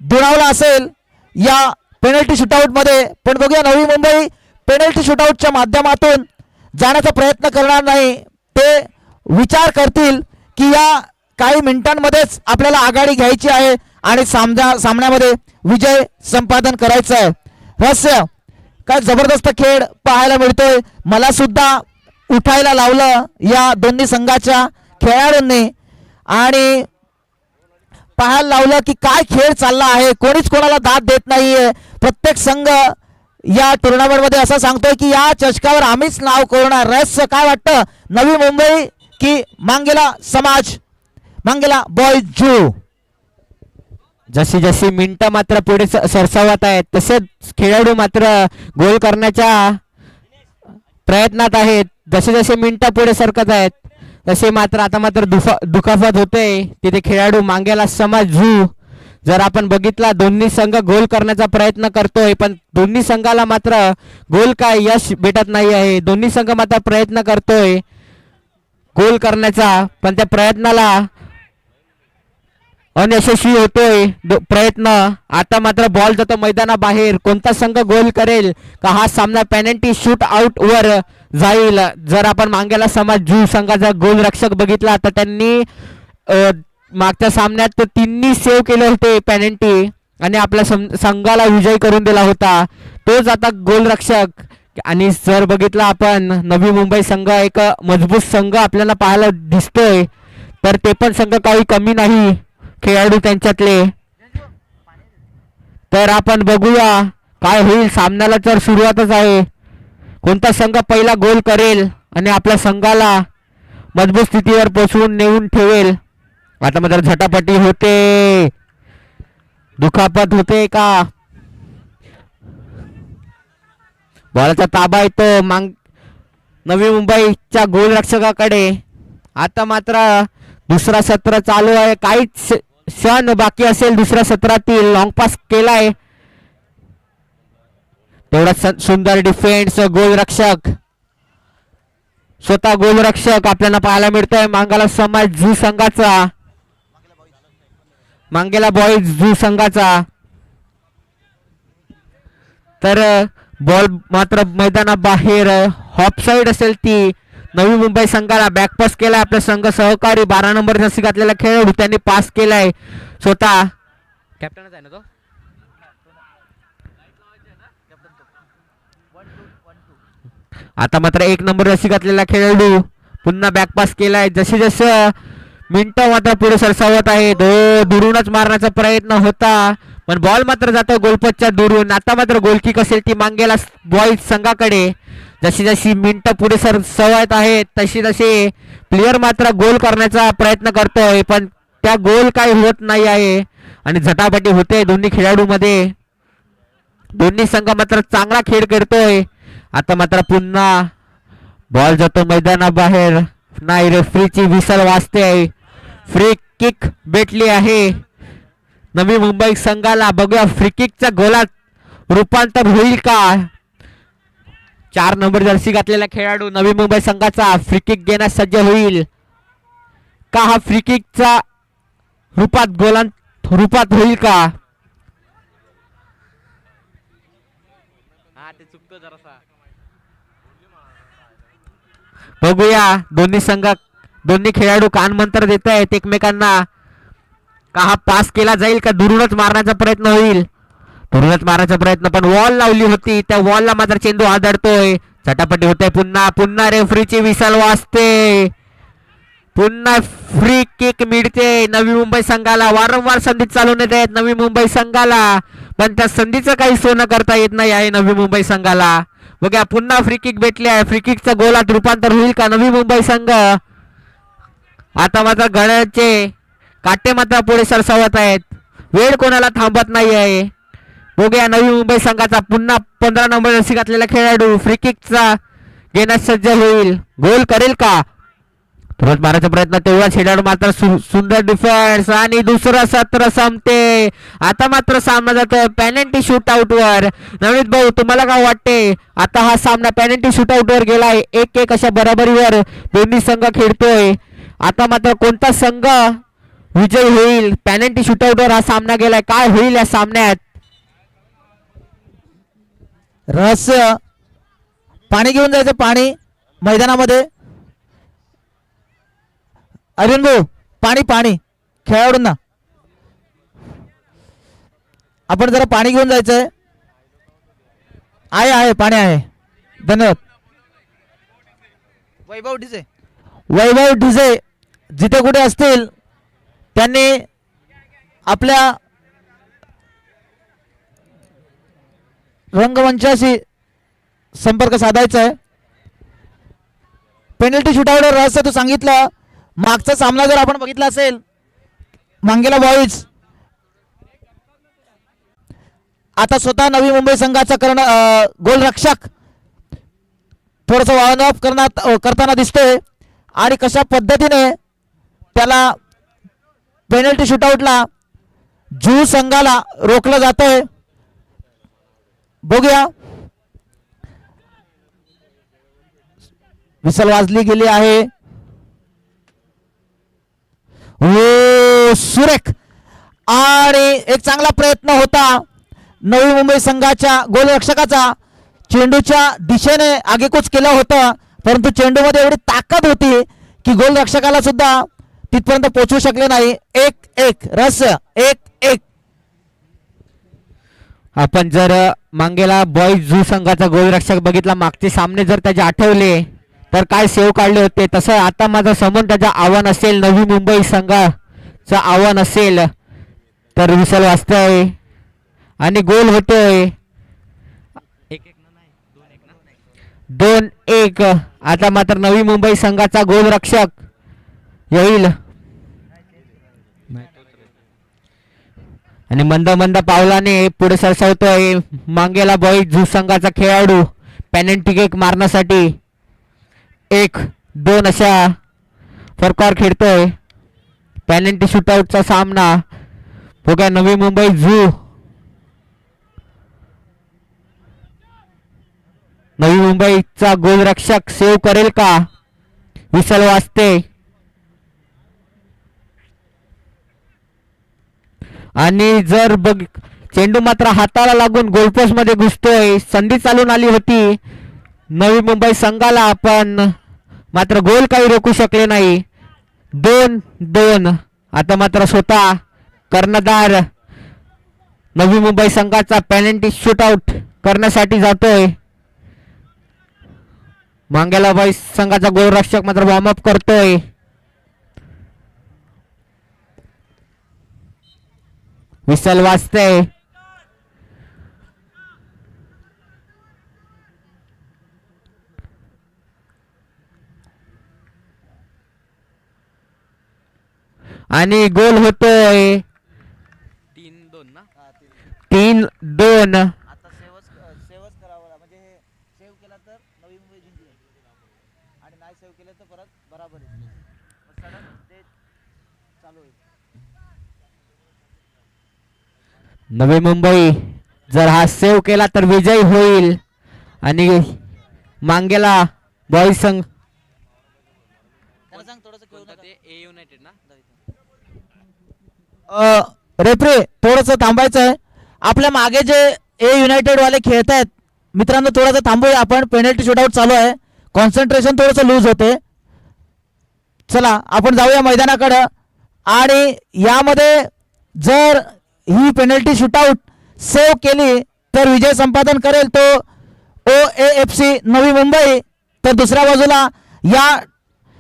दुणावला असेल या पेनल्टी शूटआउट मध्ये. पण बघूया, नवी मुंबई पेनल्टी शूटआउटच्या माध्यमातून जाण्याचा प्रयत्न करणार नाही. ते विचार करतील की या काही मिनिटांमध्येच आपल्याला आघाडी घ्यायची आहे आणि सामन्यामध्ये विजय संपादन करायचं आहे. रहस्य काय जबरदस्त खेळ पाहायला मिळतोय. मला सुद्धा उठायला लावलं या दोन्ही संघाच्या खेळाडूंनी आणि पाहायला लावलं की काय खेळ चालला आहे. कोणीच कोणाला दाद देत नाहीये. प्रत्येक संघ या टुर्नामेंट मध्ये असं सांगतोय की या चषकावर आम्हीच नाव करणार. रहस्य काय वाटतं, नवी मुंबई की मांगेला समाज, मांगेला बॉईज जू? जशी जशी मिनिटं मात्र पुढे सरसावत आहेत तसेच खेळाडू मात्र गोल करण्याच्या प्रयत्नात आहेत. जसे जसे मिनिटं पुढे सरकत आहेत तसे मात्र आता मात्र दुखापत होते तिथे खेळाडू मांगेला समाज झू. जर आपण बघितला दोन्ही संघ गोल करण्याचा प्रयत्न करतोय, पण दोन्ही संघाला मात्र गोल काय यश भेटत नाही आहे. दोन्ही संघ मात्र प्रयत्न करतोय गोल करण्याचा, पण त्या प्रयत्नाला अनयशस्वी होतोय प्रयत्न. आता मात्र बॉल जातो मैदानाबाहेर. कोणता संघ गोल करेल का हा सामना पेनल्टी शूट आउट वर जाईल? जर आपण मांगेला समाज जू संघाचा गोल रक्षक बघितला तर त्यांनी मागच्या सामन्यात तिन्ही सेव्ह केले होते पेनल्टी आणि आपल्या संघाला विजयी करून दिला होता. तोच आता गोल रक्षक. आणि जर बघितला आपण नवी मुंबई संघ एक मजबूत संघ आपल्याला पाहायला दिसतोय, तर ते पण संघ काही कमी नाही खेळाडू त्यांच्यातले. तर आपण बघूया काय होईल. सामन्याला तर सुरुवातच आहे. कोणता संघ पहिला गोल करेल आणि आपल्या संघाला मजबूत स्थितीवर पोहोचवून नेऊन ठेवेल. आता मात्र झटापटी होते, दुखापत होते का? बॉलचा ताबा येतो नवी मुंबईच्या गोलरक्षकाकडे. आता मात्र दुसरा सत्र चालू आहे. काहीच क्षण बाकी असेल दुसऱ्या सत्रातील. लॉंग पास केलाय, तेवढा सुंदर डिफेन्स. गोलरक्षक स्वतः गोलरक्षक आपल्याला पाहायला मिळतोय मांगेला समाज झू संघाचा, मांगेला बॉईज झू संघाचा. तर बॉल मात्र मैदानाबाहेर हॉप साईड असेल ती नवी मुंबई संघाला बॅकपास केलाय आपला संघ सहकारी 12 नंबर जर्सी घातलेला खेळाडू त्यांनी पास केलाय स्वतः कॅप्टनच आहे ना तो आता मात्र 1 नंबर जर्सी घातलेला खेळाडू पुन्हा बॅकपास केलाय जसे जसं मिनिटं मात्र पुढे सरसावत आहे दुरूनच मारण्याचा प्रयत्न होता पण बॉल मात्र जातो गोलपथच्या दुरून आता मात्र गोलकिक असेल ती मांगेला बॉईज संघाकडे जशी जशी मिनिटं पुढे सरसावत आहेत तशी तसे प्लेयर मात्र गोल करण्याचा प्रयत्न करतोय पण त्या गोल काही होत नाही आहे आणि झटापटी होते दोन्ही खेळाडूमध्ये दोन्ही संघ मात्र चांगला खेळ खेळतोय आता मात्र पुन्हा बॉल जातो मैदानाबाहेर नाही रेफरीची विसल वाजते फ्री किक भेटली आहे नवी मुंबई संघाला बघूया फ्री किकच्या गोलात रूपांतर होईल का 4 नंबर जर्सी घातलेला खेळाडू नवी मुंबई संघाचा फ्री किक घेण्यास सज्ज होईल का हा फ्री किकचा रूपात होईल का ते चुकतो जरासा बघूया दोन्ही खेळाडू कानमंत्र देत आहेत एकमेकांना का हा पास केला जाईल का दुरूनच मारण्याचा प्रयत्न होईल दुरूनच मारण्याचा प्रयत्न पण वॉल लावली होती त्या वॉलला मात्र चेंडू आदळतोय झटापटी होते पुन्हा रेफरीची विसल वाजते पुन्हा फ्री किक मिळते नवी मुंबई संघाला वारंवार संधी चालवून येत आहेत नवी मुंबई संघाला पण त्या संधीचं काही सोनं करता येत नाही आहे नवी मुंबई संघाला बघा पुन्हा फ्री किक भेटली आहे फ्री किकचा गोलात रूपांतर होईल का नवी मुंबई संघ आता मात्र घड्याळाचे काटे मात्र पुढे सरसावत आहेत वेळ कोणाला थांबत नाही आहे बघूया नवी मुंबई संघाचा पुन्हा 15 नंबर जर्सी घातलेला खेळाडू फ्री किकचा घेण्यास सज्ज होईल गोल करेल का तुरंत मारायचा प्रयत्न तेवढा खेळाडू मात्र सुंदर डिफेन्स आणि दुसरं सत्र संपते आता मात्र सामना जातोय पेनल्टी शूट आउट वर नवनीत भाऊ तुम्हाला काय वाटते आता हा सामना पेनल्टी शूट आउट वर गेलाय 1-1 अशा बरोबरीवर दोन्ही संघ खेळतोय आता मात्र कोणता संघ विजय होईल पेनल्टी शूट आउट वर हा सामना गेलाय काय होईल या सामन्यात रहस्य पाणी घेऊन जायचं पाणी मैदानामध्ये अरविंद भाऊ पाणी खेळाडूंना आपण जरा पाणी घेऊन जायचंय आहे पाणी आहे धन्यवाद वैभव ढिजे जिथे कुठे असतील त्यांनी आपल्या रंगमंचाशी संपर्क साधायचा आहे पेनल्टी शूटआउटवर रहस्य तू सांगितलं मागचा सामना जर आपण बघितला असेल मांगेला बॉईज आता स्वतः नवी मुंबई संघाचा गोलरक्षक थोडस वॉर्न ऑफ करताना दिसतोय आणि कशा पद्धतीने त्याला पेनल्टी शूटआउटला जू संघाला रोखलं जातंय बघूया विसल वाजली गेली आहे सुरेख आणि एक चांगला प्रयत्न होता नवी मुंबई संघाच्या गोलरक्षकाचा चेंडूच्या दिशेने आगेकूच केलं होतं परंतु चेंडूमध्ये एवढी ताकद होती की गोलरक्षकाला सुद्धा तिथपर्यंत पोहोचू शकले नाही 1-1 रहस्य 1-1 आपण जर मांगेला बॉईज झू संघाचा गोलरक्षक बघितला मागचे सामने जर त्याचे आठवले तर काय सेव काढले होते तसं आता माझं समोर त्याचं आव्हान असेल नवी मुंबई संघाचं आव्हान असेल तर विसल वाजतोय आणि गोल होतोय 2-1 आता मात्र नवी मुंबई संघाचा गोलरक्षक येईल आणि मंद पावलाने पुढे सरसावतोय मांगेला बॉईज झू संघाचा खेळाडू पेनल्टी किक मारण्यासाठी 1-2 अशा फरकावर खेळतोय पेनल्टी शूटआउटचा सामना बघा नवी मुंबई झू नवी मुंबईचा गोलरक्षक सेव्ह करेल का विसल वाजते आणि जर चेंडू मात्र हाताला लागून गोलपोस्ट मध्ये घुसतोय. संधी चालून आली होती नवी मुंबई संघाला, पण मात्र गोल काही रोखू शकले नाही. 2-2. आता मात्र स्वतः कर्णधार नवी मुंबई संघाचा पेनल्टी शूटआउट करण्यासाठी जातोय. मांगेला बॉईज संघाचा गोलरक्षक मात्र वॉर्मअप करतोय. विसल वाजते. आणि गोल होतोय 3-2. आता सेवच करावं म्हणजे हे सेव्ह केला तर नवी मुंबई जिंकली आणि नाही सेव्ह केलं तर परत बराबर सडन ते चालू होईल. नवी मुंबई जर हा सेव्ह केला तर विजयी होईल आणि मांगेला बॉईज संघ सांग थोडंसं खेळू नका. ए युनायटेड ना रेफरी थोडंसं थांबायचं आहे. आपल्या मागे जे ए युनायटेड वाले खेळत आहेत मित्रांनो, थोडंसं थांबूया आपण. पेनल्टी शूटआउट चालू आहे, कॉन्सन्ट्रेशन थोडंसं लूज होते. चला आपण जाऊया मैदानाकडं. आणि यामध्ये जर ही पेनल्टी शूटआउट सेव्ह केली तर विजय संपादन करेल तो OAFC नवी मुंबई. तर दुसऱ्या बाजूला या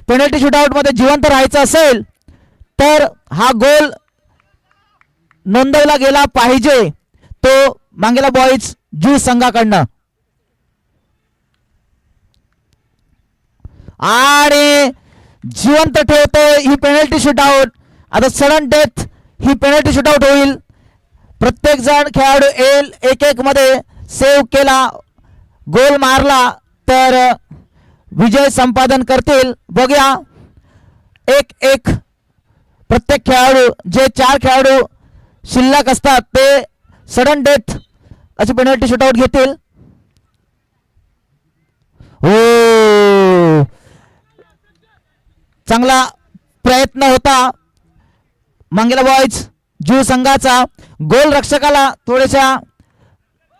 पेनल्टी शूटआउटमध्ये जिवंत राहायचं असेल तर हा गोल नोंदवला गेला पाहिजे तो मांगेला बॉईज ज्यू संघाकडनं. आणि जिवंत ठेवतोय ही पेनल्टी शूटआउट. आता सडन डेथ ही पेनल्टी शूटआउट होईल. प्रत्येक जण खेळाडू येईल, एक एक मध्ये सेव्ह केला, गोल मारला तर विजय संपादन करतील. बघूया 1-1 प्रत्येक खेळाडू, जे 4 खेळाडू शिल्लक असतात ते सडन डेथ अशी पेनल्टी शूटआउट घेतील. हो, चांगला प्रयत्न होता मांगेला बॉईज ज्यू संघाचा. गोल रक्षकाला थोड्याशा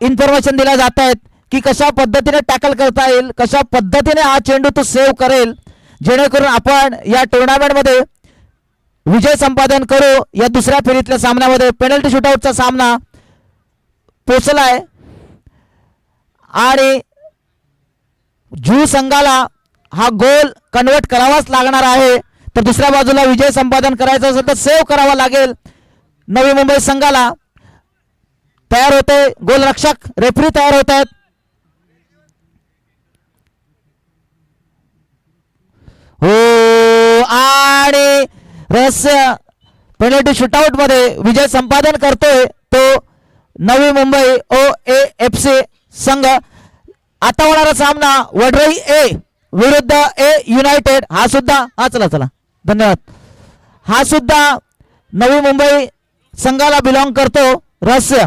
इन्फॉर्मेशन दिल्या जात आहेत की कशा पद्धतीने टॅकल करता येईल, कशा पद्धतीने हा चेंडू तो सेव्ह करेल, जेणेकरून आपण या टुर्नामेंटमध्ये विजय संपादन करू. या दुसऱ्या फेरीतल्या सामन्यामध्ये पेनल्टी शूटआउटचा सामना पोचलाय आणि ज्यू संघाला हा गोल कन्वर्ट करावाच लागणार आहे. तर दुसऱ्या बाजूला विजय संपादन करायचा असेल तर सेव्ह करावा लागेल नवी मुंबई संघाला. तयार होते गोलरक्षक, रेफरी तयार होत आहेत. हो, आणि रहस्य पेनल्टी शूटआउट मध्ये विजय संपादन करतोय तो नवी मुंबई OAFC संघ. आता होणारा सामना वडराई ए विरुद्ध ए युनायटेड. हा सुद्धा चला धन्यवाद. हा सुद्धा नवी मुंबई संघाला बिलॉंग करतो. रहस्य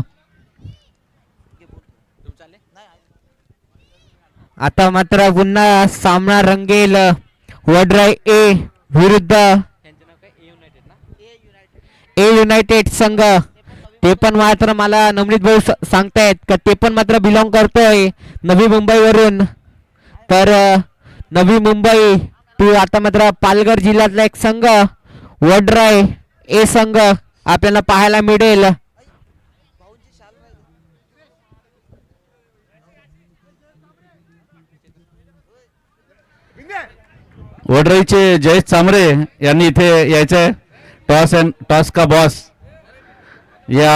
आता मात्र पुन्हा सामना रंगेल. वडराई ए विरुद्ध ए युनायटेड संघ. ते पण मात्र मला नवनीत भाऊ सांगतायत का ते पण मात्र बिलॉंग करतोय नवी मुंबईवरून. तर नवी मुंबई टू आता मात्र पालघर जिल्ह्यातला एक संघ वडराई ए संघ आपल्याला पाहायला मिळेल. वडराईचे जयेश चामरे यांनी इथे यायचंय. टॉस का बॉस या